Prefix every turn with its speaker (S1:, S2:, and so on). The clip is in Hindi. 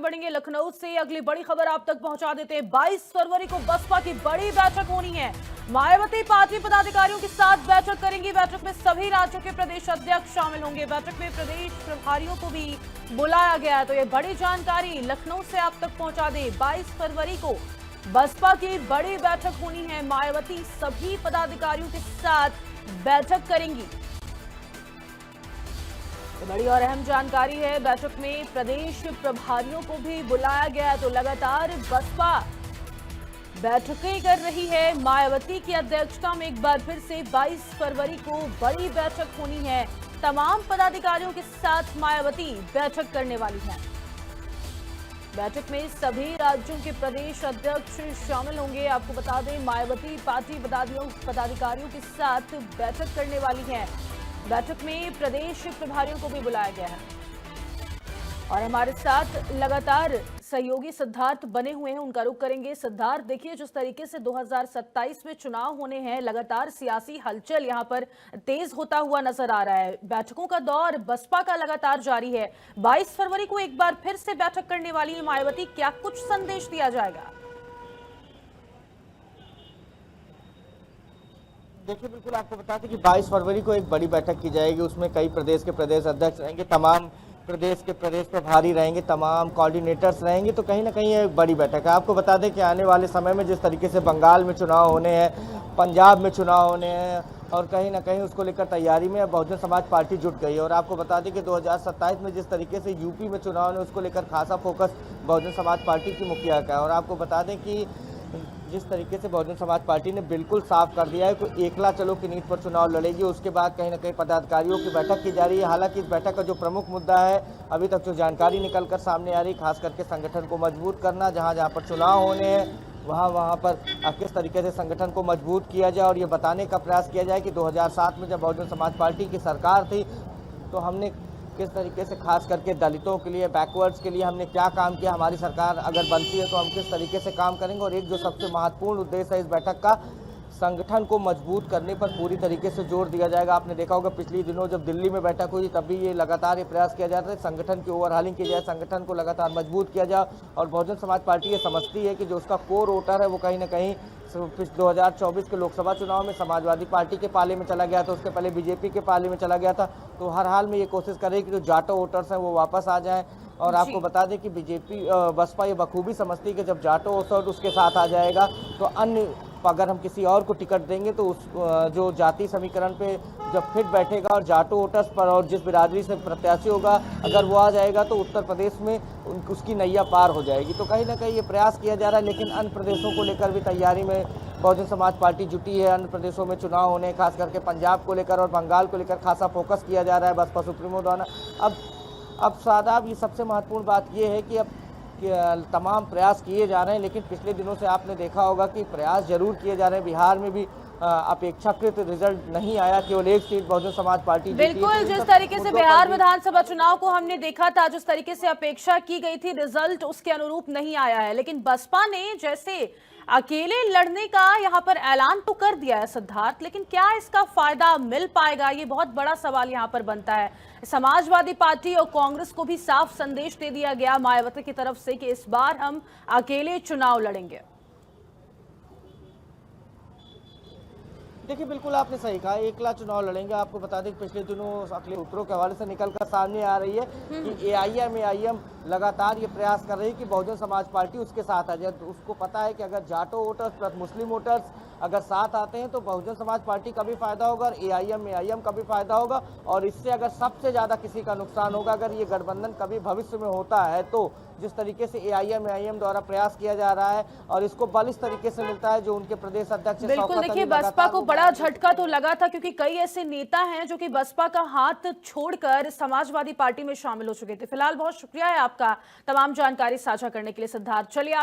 S1: बढ़ेंगे लखनऊ से अगली बड़ी खबर आप तक पहुंचा देते हैं। 22 फरवरी को बसपा की बड़ी बैठक होनी है। मायावती पार्टी पदाधिकारियों के साथ बैठक करेंगी। बैठक में सभी राज्यों के प्रदेश अध्यक्ष शामिल होंगे। बैठक में प्रदेश प्रभारियों को भी बुलाया गया है। तो ये बड़ी जानकारी लखनऊ से आप तक पहुंचा दें। 22 फरवरी को बसपा की बड़ी बैठक होनी है। मायावती सभी पदाधिकारियों के साथ बैठक करेंगी। तो बड़ी और अहम जानकारी है। बैठक में प्रदेश प्रभारियों को भी बुलाया गया है। तो लगातार बसपा बैठकें कर रही है। मायावती की अध्यक्षता में एक बार फिर से 22 फरवरी को बड़ी बैठक होनी है। तमाम पदाधिकारियों के साथ मायावती बैठक करने वाली है। बैठक में सभी राज्यों के प्रदेश अध्यक्ष शामिल होंगे। आपको बता दें मायावती पार्टी पदाधिकारियों के साथ बैठक करने वाली है। बैठक में प्रदेश प्रभारियों को भी बुलाया गया है। और हमारे साथ लगातार सहयोगी सिद्धार्थ बने हुए हैं, उनका रुख करेंगे। सिद्धार्थ, देखिए जिस तरीके से 2027 में चुनाव होने हैं, लगातार सियासी हलचल यहां पर तेज होता हुआ नजर आ रहा है। बैठकों का दौर बसपा का लगातार जारी है। 22 फरवरी को एक बार फिर से बैठक करने वाली है मायावती। क्या कुछ संदेश दिया जाएगा?
S2: देखिए, बिल्कुल आपको बता दें कि 22 फरवरी को एक बड़ी बैठक की जाएगी। उसमें कई प्रदेश के प्रदेश अध्यक्ष रहेंगे, तमाम प्रदेश के प्रदेश प्रभारी रहेंगे, तमाम कोऑर्डिनेटर्स रहेंगे। तो कहीं ना कहीं ये एक बड़ी बैठक है। आपको बता दें कि आने वाले समय में जिस तरीके से बंगाल में चुनाव होने हैं, पंजाब में चुनाव होने हैं, और कहीं ना कहीं उसको लेकर तैयारी में बहुजन समाज पार्टी जुट गई है। और आपको बता दें कि 2027 में जिस तरीके से यूपी में चुनाव ने उसको लेकर खासा फोकस बहुजन समाज पार्टी की मुखिया का है। और आपको बता दें कि जिस तरीके से बहुजन समाज पार्टी ने बिल्कुल साफ कर दिया है कि एकला चलो की नीति पर चुनाव लड़ेगी। उसके बाद कहीं ना कहीं पदाधिकारियों की बैठक की जा रही है। हालांकि इस बैठक का जो प्रमुख मुद्दा है, अभी तक जो जानकारी निकल कर सामने आ रही, खास करके संगठन को मजबूत करना। जहां जहां पर चुनाव होने हैं वहां पर किस तरीके से संगठन को मजबूत किया जाए। और ये बताने का प्रयास किया जाए कि 2007 में जब बहुजन समाज पार्टी की सरकार थी तो हमने किस तरीके से खास करके दलितों के लिए, बैकवर्ड्स के लिए हमने क्या काम किया। हमारी सरकार अगर बनती है तो हम किस तरीके से काम करेंगे। और एक जो सबसे महत्वपूर्ण उद्देश्य है इस बैठक का, संगठन को मजबूत करने पर पूरी तरीके से जोर दिया जाएगा। आपने देखा होगा पिछले दिनों जब दिल्ली में बैठक हुई तब भी ये लगातार ये प्रयास किया जाता है संगठन की ओवरहालिंग की जाए, संगठन को लगातार मजबूत किया जाए। और बहुजन समाज पार्टी ये समझती है कि जो उसका कोर वोटर है वो कहीं ना कहीं 2024 के लोकसभा चुनाव में समाजवादी पार्टी के पाले में चला गया था, उसके पहले बीजेपी के पाले में चला गया था। तो हर हाल में ये कोशिश करेगी कि जो जाटो वोटर्स हैं वो वापस आ जाएं। और आपको बता दें कि बसपा ये बखूबी समझती है कि जब जाटो वोटर उसके साथ आ जाएगा तो अन्य, अगर हम किसी और को टिकट देंगे तो उस जो जाति समीकरण पे जब फिट बैठेगा और जाटो वोटर्स पर और जिस बिरादरी से प्रत्याशी होगा अगर वो आ जाएगा तो उत्तर प्रदेश में उसकी नैया पार हो जाएगी। तो कहीं ना कहीं ये प्रयास किया जा रहा है। लेकिन अन्य प्रदेशों को लेकर भी तैयारी में बहुजन समाज पार्टी जुटी है। अन्य प्रदेशों में चुनाव होने, खास करके पंजाब को लेकर और बंगाल को लेकर खासा फोकस किया जा रहा है बसपा सुप्रीमो द्वारा। अब सादाब ये सबसे महत्वपूर्ण बात ये है कि अब तमाम प्रयास किए जा रहे हैं। लेकिन पिछले दिनों से आपने देखा होगा कि प्रयास जरूर किए जा रहे हैं। बिहार में भी अपेक्षाकृत रिजल्ट नहीं आया, केवल एक सीट बहुजन समाज पार्टी जीती।
S1: बिल्कुल, जिस तरीके से बिहार विधानसभा चुनाव को हमने देखा था, जिस तरीके से अपेक्षा की गई थी, रिजल्ट उसके अनुरूप नहीं आया है। लेकिन बसपा ने जैसे अकेले लड़ने का यहां पर ऐलान तो कर दिया है सिद्धार्थ, लेकिन क्या इसका फायदा मिल पाएगा, ये बहुत बड़ा सवाल यहां पर बनता है। समाजवादी पार्टी और कांग्रेस को भी साफ संदेश दे दिया गया मायावती की तरफ से कि इस बार हम अकेले चुनाव लड़ेंगे।
S2: देखिए, बिल्कुल आपने सही कहा, एकला चुनाव लड़ेंगे। आपको बता दें कि पिछले दिनों अखिलेश सूत्रों के हवाले से निकलकर सामने आ रही है कि एआईएम लगातार ये प्रयास कर रही है कि बहुजन समाज पार्टी उसके साथ आ जाए। तो उसको पता है कि अगर जाटो वोटर्स प्लस मुस्लिम वोटर्स अगर साथ आते हैं तो बहुजन समाज पार्टी का भी फायदा होगा और एआईएम का भी फायदा होगा। और इससे अगर सबसे ज्यादा किसी का नुकसान होगा अगर ये गठबंधन कभी भविष्य में होता है तो, जिस तरीके से एआईएम द्वारा प्रयास किया जा रहा है और इसको बल इस तरीके से मिलता है जो उनके प्रदेश अध्यक्ष।
S1: बिल्कुल, देखिए बसपा को बड़ा झटका तो लगा था क्योंकि कई ऐसे नेता हैं जो कि बसपा का हाथ छोड़कर समाजवादी पार्टी में शामिल हो चुके थे। फिलहाल बहुत शुक्रिया है आपका तमाम जानकारी साझा करने के लिए सिद्धार्थ। चलिए आगे।